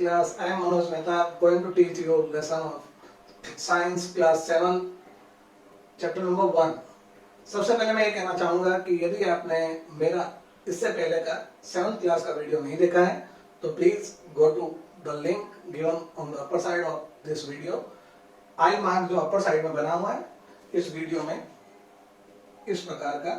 class. I am Manoj Mehta, going to teach you lesson of science class 7, chapter number 1. सबसे पहले मैं ये कहना चाहूंगा कि यदि आपने मेरा इससे पहले का 7th क्लास का वीडियो नहीं देखा है तो please go to the link given on the upper side of this video. I mark जो अपर साइड में बना हुआ है इस वीडियो में इस प्रकार का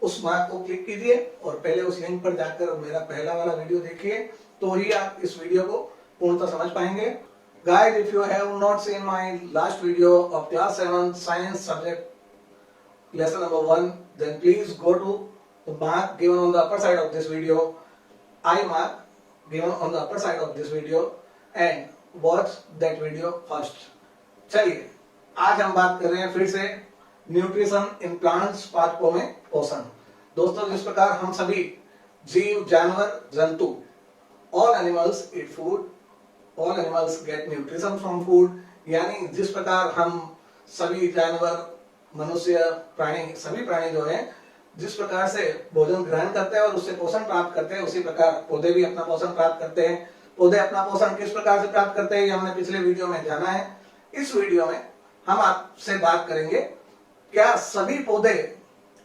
उस मार्क को क्लिक कीजिए और पहले उस लिंक पर जाकर मेरा पहला वाला वीडियो देखिए, तो ही आप इस वीडियो को पूर्णतः समझ पाएंगे. Guys, if you have not seen my last video of class 7 science subject lesson number 1, then please go to the mark given on the upper side of this video, I mark given on the upper side of this video, and watch that video first. चलिए आज हम बात कर रहे हैं फिर से nutrition in plants part में पोषण. दोस्तों, जिस प्रकार हम सभी जीव जानवर जंतु all animals eat food, all animals gate nutrition from food, यानी जिस प्रकार हम सभी जानवर मनुष्य प्राणी सभी प्राणी जो है जिस प्रकार से भोजन ग्रहण करते हैं और उससे पोषण प्राप्त करते हैं, उसी प्रकार पौधे भी अपना पोषण प्राप्त करते हैं. पौधे अपना पोषण किस प्रकार से प्राप्त करते हैं ये हमने पिछले वीडियो में जाना है. इस वीडियो में हम आपसे बात करेंगे क्या सभी पौधे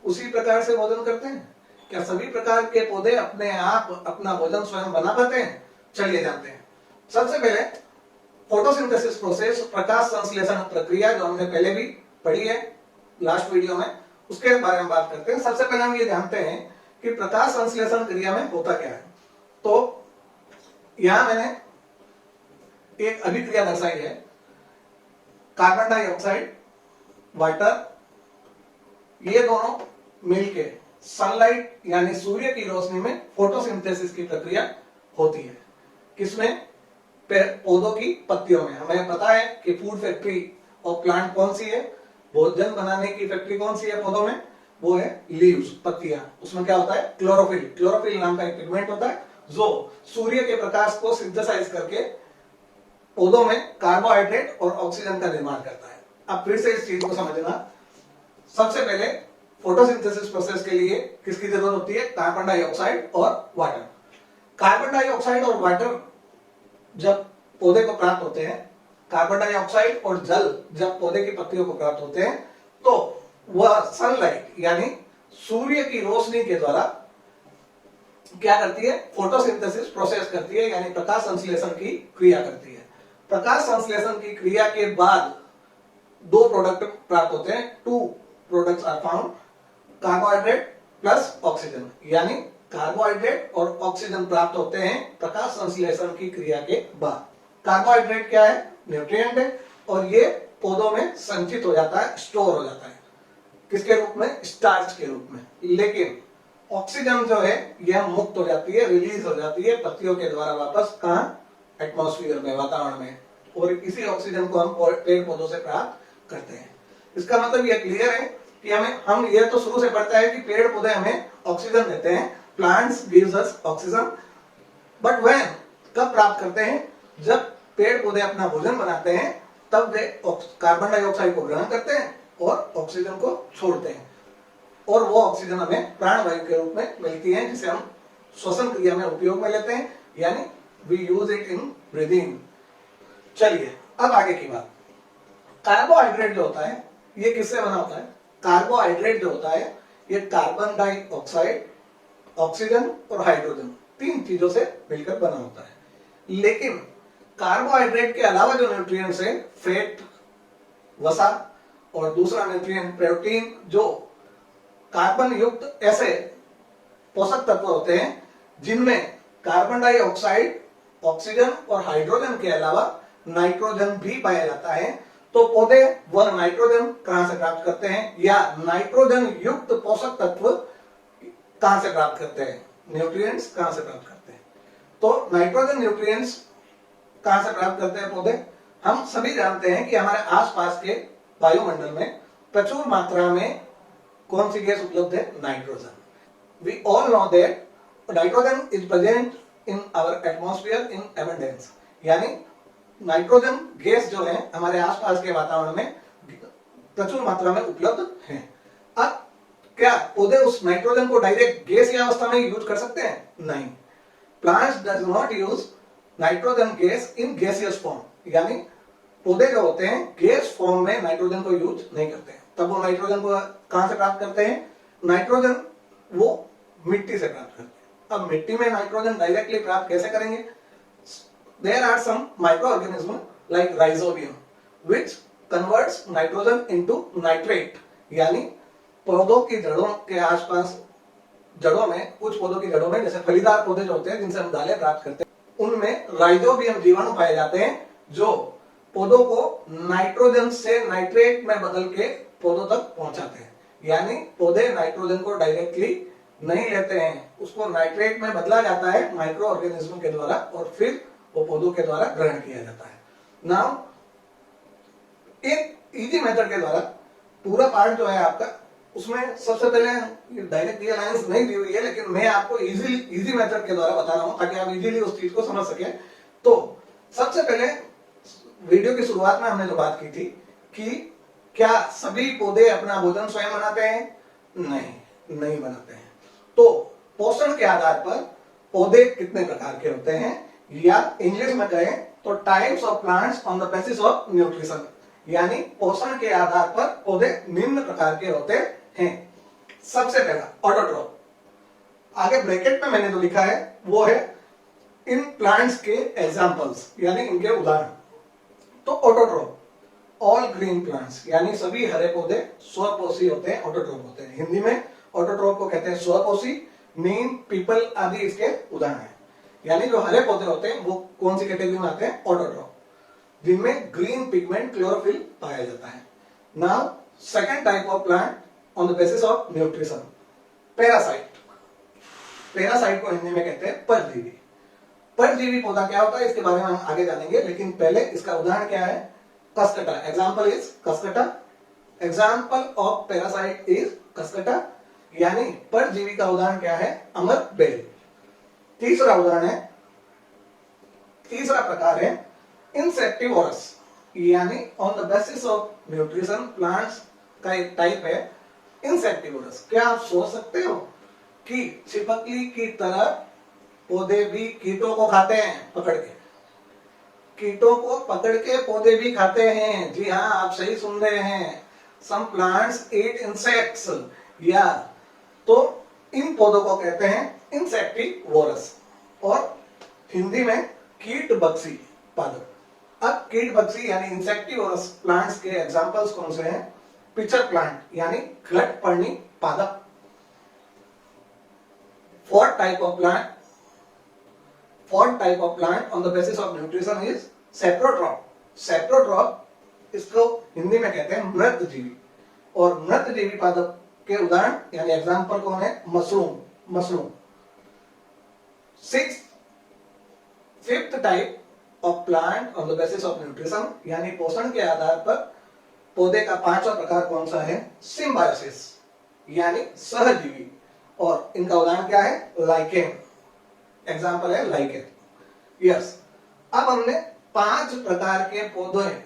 उसी प्रकार से भोजन करते हैं, क्या सभी प्रकार के पौधे अपने आप अपना भोजन स्वयं बना पाते हैं. चलिए जानते हैं. सबसे पहले फोटोसिंथेसिस प्रोसेस, प्रकाश संश्लेषण प्रक्रिया, जो हमने पहले भी पढ़ी है लास्ट वीडियो में, उसके बारे में बात करते हैं. सबसे पहले हम ये जानते हैं कि प्रकाश संश्लेषण क्रिया में होता क्या है. तो यहां मैंने एक अभिक्रिया दर्शाई है. कार्बन डाइऑक्साइड, वाटर, ये दोनों मिलके सनलाइट यानी सूर्य की रोशनी में फोटोसिंथेसिस की प्रक्रिया होती है. किसमें? पौधों की पत्तियों में. हमें पता है कि फूड फैक्ट्री ऑफ प्लांट कौन सी है, भोजन बनाने की फैक्ट्री कौन सी है पौधों में, वो है लीव्स, पत्तियां. उसमें क्या होता है? क्लोरोफिल. क्लोरोफिल नाम का एक पिगमेंट होता है जो सूर्य के प्रकाश को सिंथेसाइज करके पौधों में कार्बोहाइड्रेट और ऑक्सीजन का निर्माण करता है. अब फिर से इस चीज को समझना. सबसे पहले फोटोसिंथेसिस प्रोसेस के लिए किसकी जरूरत होती है? कार्बन डाइऑक्साइड और वाटर. कार्बन डाइऑक्साइड और वाटर जब पौधे को प्राप्त होते हैं, कार्बन डाइऑक्साइड और जल जब पौधे की पत्तियों को प्राप्त होते हैं, तो वह सनलाइट यानी सूर्य की रोशनी के द्वारा क्या करती है? फोटोसिंथेसिस प्रोसेस करती है, यानी प्रकाश संश्लेषण की क्रिया करती है. प्रकाश संश्लेषण की क्रिया के बाद दो प्रोडक्ट प्राप्त होते हैं. 2 products are found, carbohydrate plus oxygen, यानी कार्बोहाइड्रेट और ऑक्सीजन प्राप्त होते हैं प्रकाश संश्लेषण की क्रिया के बाद. कार्बोहाइड्रेट क्या है? न्यूट्रिएंट है और ये पौधों में संचित हो जाता है, स्टोर हो जाता है. किसके रूप में? स्टार्च के रूप में. लेकिन ऑक्सीजन जो है यह मुक्त हो जाती है, रिलीज हो जाती है पत्तियों के द्वारा वापस कहां? एटमॉस्फेयर में, वातावरण में. और इसी ऑक्सीजन को हम पेड़ पौधों से प्राप्त करते हैं. इसका मतलब यह क्लियर है कि हम ये तो शुरू से पढ़ता है कि पेड़ पौधे हमें ऑक्सीजन देते हैं. Plants gives us oxygen. But when, कब प्राप्त करते हैं? जब पेड़ पौधे अपना भोजन बनाते हैं तब वे कार्बन डाइऑक्साइड को ग्रहण करते हैं और ऑक्सीजन को छोड़ते हैं, और वो ऑक्सीजन हमें प्राणवायु के रूप में मिलती है, जिसे हम श्वसन क्रिया में उपयोग में लेते हैं, यानी we use it in breathing. चलिए अब आगे की बात. कार्बोहाइड्रेट जो होता है ये किससे बना होता है? कार्बोहाइड्रेट जो होता है ये कार्बन डाइऑक्साइड, ऑक्सीजन और हाइड्रोजन, 3 चीजों से मिलकर बना होता है. लेकिन कार्बोहाइड्रेट के अलावा जो न्यूट्रिएंट्स है, फैट, वसा, और दूसरा न्यूट्रिएंट प्रोटीन, जो कार्बन युक्त ऐसे पोषक तत्व होते हैं जिनमें कार्बन डाइऑक्साइड, ऑक्सीजन और हाइड्रोजन के अलावा नाइट्रोजन भी पाया जाता है. तो पौधे वह नाइट्रोजन कहां से प्राप्त करते हैं, या नाइट्रोजन युक्त पोषक तत्व कहां से प्राप्त करते हैं, न्यूट्रिएंट्स कहां से प्राप्त करते हैं? तो नाइट्रोजन न्यूट्रिएंट्स कहां से प्राप्त करते हैं पौधे? हम सभी जानते हैं कि हमारे आसपास के वायुमंडल में प्रचुर मात्रा में कौन सी गैस उपलब्ध है? Nitrogen. We all know that nitrogen is present in our atmosphere in abundance, यानी नाइट्रोजन गैस जो है हमारे आसपास के वातावरण में प्रचुर मात्रा में उपलब्ध है. अब क्या पौधे उस नाइट्रोजन को डायरेक्ट गैस की अवस्था में यूज कर सकते हैं? नहीं. Plants does not use nitrogen gas in gaseous form, यानी पौधे जो होते हैं गैस फॉर्म में नाइट्रोजन को यूज नहीं करते हैं। तब वो नाइट्रोजन को कहां से प्राप्त करते हैं? नाइट्रोजन वो मिट्टी से प्राप्त करते हैं। अब मिट्टी में नाइट्रोजन डायरेक्टली प्राप्त कैसे करेंगे? There are some microorganism like rhizobium which converts nitrogen into nitrate, यानी पौधों की जड़ों के आसपास, जड़ों में, कुछ पौधों की जड़ों में, जैसे फलीदार पौधे जो होते हैं जिनसे हम दालें प्राप्त करते हैं, उनमें राइजोबियम जीवाणु पाए जाते हैं जो पौधों को नाइट्रोजन से नाइट्रेट में बदल के पौधों तक पहुंचाते हैं। यानी पौधे नाइट्रोजन को डायरेक्टली नहीं लेते हैं, उसको नाइट्रेट में बदला जाता है माइक्रो ऑर्गेनिज्म के द्वारा और फिर वो पौधों के द्वारा ग्रहण किया जाता है। नाउ एक इजी मेथड के द्वारा पूरा पार्ट जो है आपका, उसमें सबसे पहले डायरेक्ट ये लाइंस नहीं दी हुई है, लेकिन मैं आपको इजी मेथड के द्वारा बता रहा हूं ताकि आप इजीली उस चीज को समझ सके। तो सबसे पहले वीडियो की शुरुआत में हमने जो बात की थी कि क्या सभी पौधे अपना भोजन स्वयं बनाते हैं? नहीं बनाते हैं। तो पोषण के आधार पर पौधे कितने प्रकार के होते हैं, या इंग्लिश में कहें तो types of plants on the basis of nutrition, यानी पोषण के आधार पर पौधे निम्न प्रकार के होते हैं। सबसे पहला ऑटोट्रॉफ, आगे ब्रैकेट में मैंने जो लिखा है वो है इन प्लांट्स के एग्जांपल्स, यानी इनके उदाहरण। तो ऑटोट्रॉफ, ऑल ग्रीन प्लांट्स, यानी सभी हरे पौधे स्वपोषी होते हैं, ऑटोट्रॉफ होते हैं। हिंदी में ऑटोट्रॉफ को कहते हैं स्वपोषी। नीम, पीपल आदि इसके उदाहरण हैं। यानी जो हरे पौधे होते हैं वो कौन सी कैटेगरी में आते हैं? ऑटोट्रॉफ, जिनमें ग्रीन पिगमेंट क्लोरोफिल पाया जाता है। Now second type of plant on the basis of nutrition, parasite. Parasite को हिंदी में कहते हैं परजीवी। परजीवी पौधा क्या होता है इसके बारे में हम आगे जानेंगे, लेकिन पहले इसका उदाहरण क्या है? Cuscuta. Example is Cuscuta. Example of parasite is Cuscuta, यानी परजीवी का उदाहरण क्या है? अमर बेल। तीसरा उदाहरण है, तीसरा प्रकार है इंसेक्टिवोरस, यानी on the basis of nutrition plants का एक टाइप है इंसेक्टिवोरस। क्या आप सोच सकते हो कि छिपकली की तरह पौधे भी कीटों को खाते हैं? पकड़ के कीटों को पकड़ के पौधे भी खाते हैं। जी हाँ, आप सही सुन रहे हैं। सम प्लांट्स ईट इंसेक्ट्स, या तो इन पौधों को कहते हैं इंसेक्टिवोरस, और हिंदी में कीटभक्षी पादप। अब कीटभक्षी यानी इंसेक्टिवोरस प्लांट्स के एग्जांपल्स कौन से हैं? पिचर प्लांट, यानी घटपर्णी पादप। Fourth type of plant on the basis of nutrition is saprotroph. Saprotroph इसको हिंदी में कहते हैं मृतजीवी, और मृतजीवी पादप के उदाहरण यानी एग्जांपल कौन है? Mushroom. Fifth type of plant on the basis of nutrition, यानी पोषण के आधार पर पौधे का पांचवा प्रकार कौन सा है? सिम्बायोसिस, यानी सहजीवी, और इनका उदाहरण क्या है? लाइकेन। एग्जाम्पल है लाइकेन। यस, अब हमने 5 प्रकार के पौधे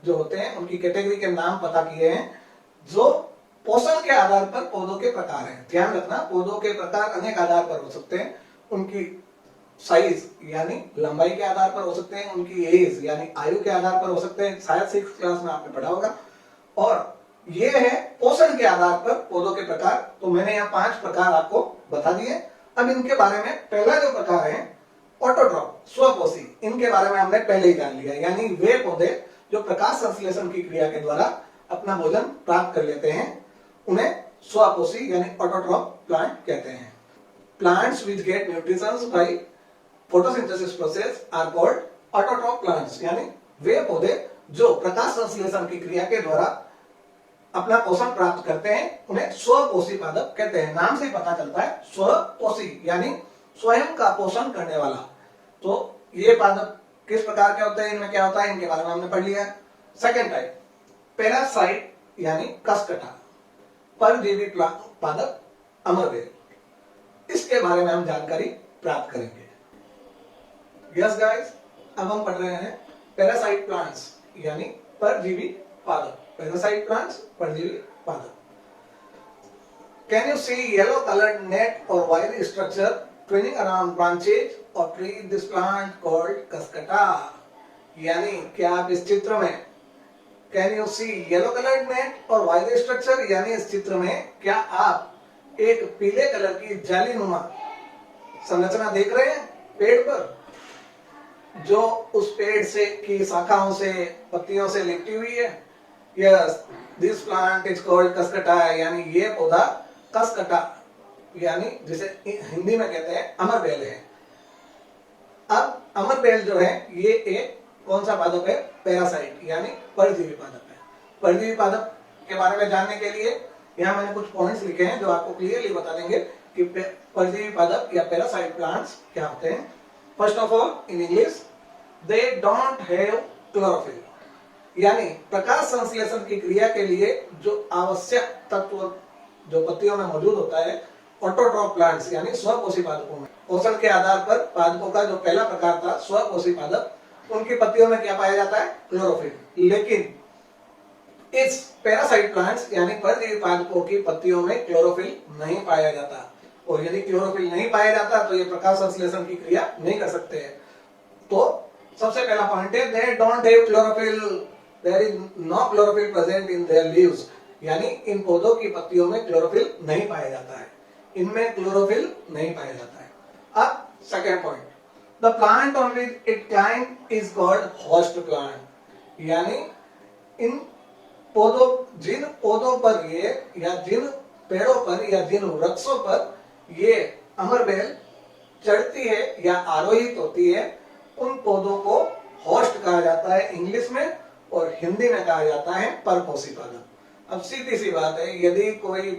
जो होते हैं उनकी कैटेगरी के नाम पता किए हैं, जो पोषण के आधार पर पौधों के प्रकार हैं। ध्यान रखना, पौधों के प्रकार अनेक आधार पर हो सकते हैं। उनकी साइज यानी लंबाई के आधार पर हो सकते हैं, उनकी एज यानी आयु के आधार पर हो सकते हैं, शायद 6th क्लास में आपने पढ़ा होगा। और ये है पोषण के आधार पर पौधों के प्रकार। तो मैंने यहाँ 5 प्रकार आपको बता दिए। अब इनके बारे में पहला जो प्रकार है ऑटोट्रॉप, स्वपोषी, इनके बारे में हमने पहले ही जान लिया। यानी वे पौधे जो प्रकाश संश्लेषण की क्रिया के द्वारा अपना भोजन प्राप्त कर लेते हैं, उन्हें स्वपोषी यानी ऑटोट्रॉप प्लांट कहते हैं। Plants which get nutritions by photosynthesis process are called autotroph plants, यानी वे पौधे जो प्रकाश संश्लेषण की क्रिया के द्वारा अपना पोषण प्राप्त करते हैं, उन्हें स्वपोषी पादप कहते हैं। नाम से पता चलता है स्वपोषी, यानी स्वयं का पोषण करने वाला। तो ये पादप किस प्रकार के होते हैं, इनमें क्या होता है, इनके बारे में हमने पढ़ लिया। सेकेंड टाइप पैरासाइट यानी कसकटा, परजीवी पादप अमरबेल, इसके बारे में हम जानकारी प्राप्त करेंगे। यस गाइस, अब हम पढ़ रहे हैं पैरासाइट प्लांट्स यानी परजीवी पादप। पैरासाइट प्लांट्स, परजीवी पादप। Can you see yellow colored net or wire structure training around branches और treat this plant called Cuscuta. यानी क्या आप इस चित्र में can you see yellow coloured net और वायर स्ट्रक्चर, यानी इस चित्र में क्या आप एक पीले कलर की जालीनुमा संरचना देख रहे हैं पेड़ पर, जो उस पेड़ से की शाखाओं से पत्तियों से लिपटी हुई है। Yes, this plant is called Cuscuta, यानी ये पौधा कसकटा यानी जिसे हिंदी में कहते हैं अमरबेल है। अब अमरबेल जो है ये एक कौन सा पादप है? पैरासाइट यानी परजीवी पादप है। परजीवी पादप के बारे में जानने के लिए यहाँ मैंने कुछ पॉइंट्स लिखे हैं जो आपको क्लियरली बता देंगे कि परजीवी पादप या पैरासाइट प्लांट्स क्या होते हैं। First of all, in English, they don't have chlorophyll, यानी प्रकाश संश्लेषण की क्रिया के लिए जो आवश्यक तत्व जो पत्तियों में मौजूद होता है, ऑटोट्रॉफ प्लांट्स यानी स्वपोषी पादपों में पोषण के आधार पर पादपों का जो पहला प्रकार था स्वपोषी पादप, उनकी पत्तियों में क्या पाया जाता है? क्लोरोफिल। लेकिन इस पैरासाइट प्लांट्स यानी परजीवी पादपों की पत्तियों में क्लोरोफिल नहीं पाया जाता, और यदि क्लोरोफिल नहीं पाया जाता तो ये प्रकाश संश्लेषण की क्रिया नहीं कर सकते हैं। तो सबसे पहला पॉइंट है, they don't have chlorophyll, there is no chlorophyll present in their leaves, यानी इन पौधों की पत्तियों में क्लोरोफिल नहीं पाया जाता है, इनमें क्लोरोफिल नहीं पाया जाता है। अब second point, the plant on which it climb is called host plant, यानी इन पौधों जिन पौधों पर ये या जिन पेड़ों पर या जिन वृक्षों पर ये अमरबेल चढ़ती है या आरोहित होती है, उन पौधों को होस्ट कहा जाता है इंग्लिश में, और हिंदी में कहा जाता है परपोषी पादप। अब सीधी सी बात है, यदि कोई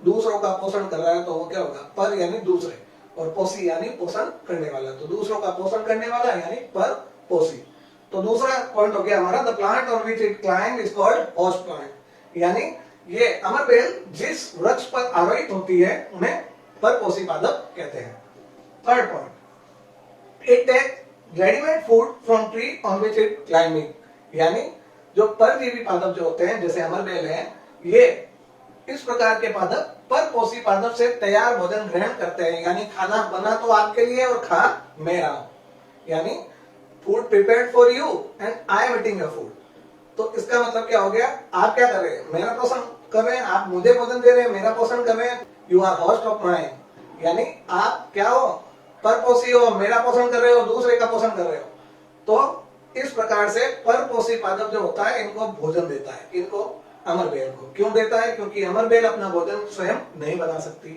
दूसरों का पोषण कर रहा है तो वो क्या होगा? पर यानी दूसरे, और पोषी यानी पोषण करने वाला, तो दूसरों का पोषण करने वाला यानी पर पोषी। तो दूसरा पॉइंट हो गया हमारा, the plant on which it climb is called host plant, यानी ये अमरबेल जिस वृक्ष पर आरोहित होती है उन्हें परपोषी पादप कहते हैं। Third point, it take readymade food from tree on which it climbing, यानी जो परजीवी पादप जो होते हैं जैसे अमरबेल है, ये इस प्रकार के पादप परपोषी पादप से तैयार भोजन ग्रहण करते हैं, यानी खाना बना तो आपके लिए और खा मैं रहा हूं, यानी food prepared for you and I am eating your food. तो इसका मतलब क्या हो गया? आप क्या कर रहे हैं? मेरा पोषण कर रहे हैं, आप मुझे भोजन दे रहे हैं, मेरा पोषण कर रहे हैं। You are host of mine, यानी आप क्या हो? परपोषी हो, मेरा पोषण कर रहे हो, दूसरे का पोषण कर रहे हो। तो इस प्रकार से परपोषी पादप जो होता है इनको भोजन देता है, इनको अमरबेल को क्यों देता है? क्योंकि अमरबेल अपना भोजन स्वयं नहीं बना सकती।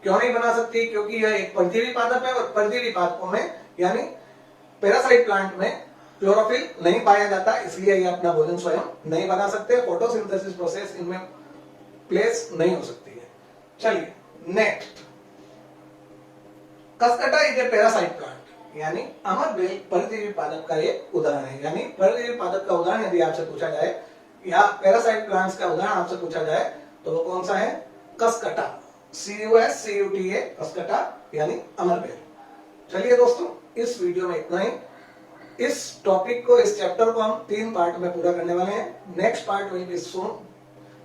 क्यों नहीं बना सकती? क्योंकि यह एक परजीवी पादप है, और परजीवी पादपों में यानी पैरासाइट प्लांट में क्लोरोफिल नहीं पाया जाता, इसलिए ये अपना भोजन स्वयं नहीं बना सकते। फोटोसिंथेसिस प्रोसेस इनमें प्लेस नहीं हो सकती है। चलिए next, Cuscuta is a parasite plant, यानी अमरबेल परजीवी पादप का एक उदाहरण है। यानी परजीवी पादप का उदाहरण यदि आपसे पूछा जाए या पैरासाइट प्लांट्स का उदाहरण आपसे पूछा जाए तो वो कौन सा है? कसकटा, CUSCUTA, कसकटा यानी अमरबेल। चलिए दोस्तों, इस वीडियो में इतना ही। इस टॉपिक को, इस चैप्टर को हम 3 पार्ट में पूरा करने वाले हैं। Next part will be soon,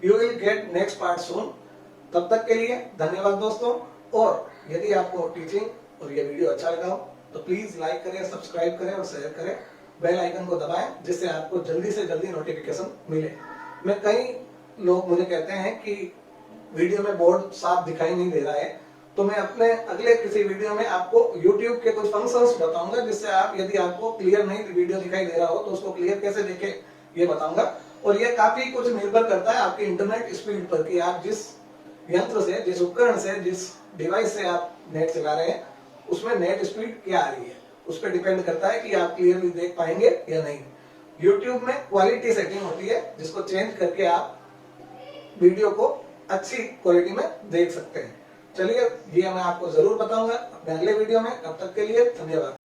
you will get next part soon. तब तक के लिए धन्यवाद दोस्तों, और यदि आपको टीचिंग और ये वीडियो अच्छा लगा हो तो प्लीज लाइक करें, सब्सक्राइब करें और शेयर करें। बेल आइकन को दबाएं जिससे आपको जल्दी से जल्दी नोटिफिकेशन मिले। मैं कई लोग मुझे कहते हैं कि वीडियो में बोर्ड साफ दिखाई नहीं दे रहा है, तो मैं अपने अगले किसी वीडियो में आपको YouTube के कुछ फंक्शंस बताऊंगा, जिससे आप, यदि आपको क्लियर नहीं वीडियो दिखाई दे रहा हो तो उसको क्लियर कैसे देखें ये बताऊंगा। और ये काफी कुछ निर्भर करता है आपकी इंटरनेट स्पीड पर, कि आप जिस यंत्र से, जिस उपकरण से, जिस डिवाइस से आप नेट चला रहे हैं उसमें नेट स्पीड क्या आ रही है, उस पर डिपेंड करता है कि आप क्लियरली देख पाएंगे या नहीं। YouTube में क्वालिटी सेटिंग होती है जिसको चेंज करके आप वीडियो को अच्छी क्वालिटी में देख सकते हैं। चलिए, ये मैं आपको जरूर बताऊंगा अपने अगले वीडियो में। तब तक के लिए धन्यवाद।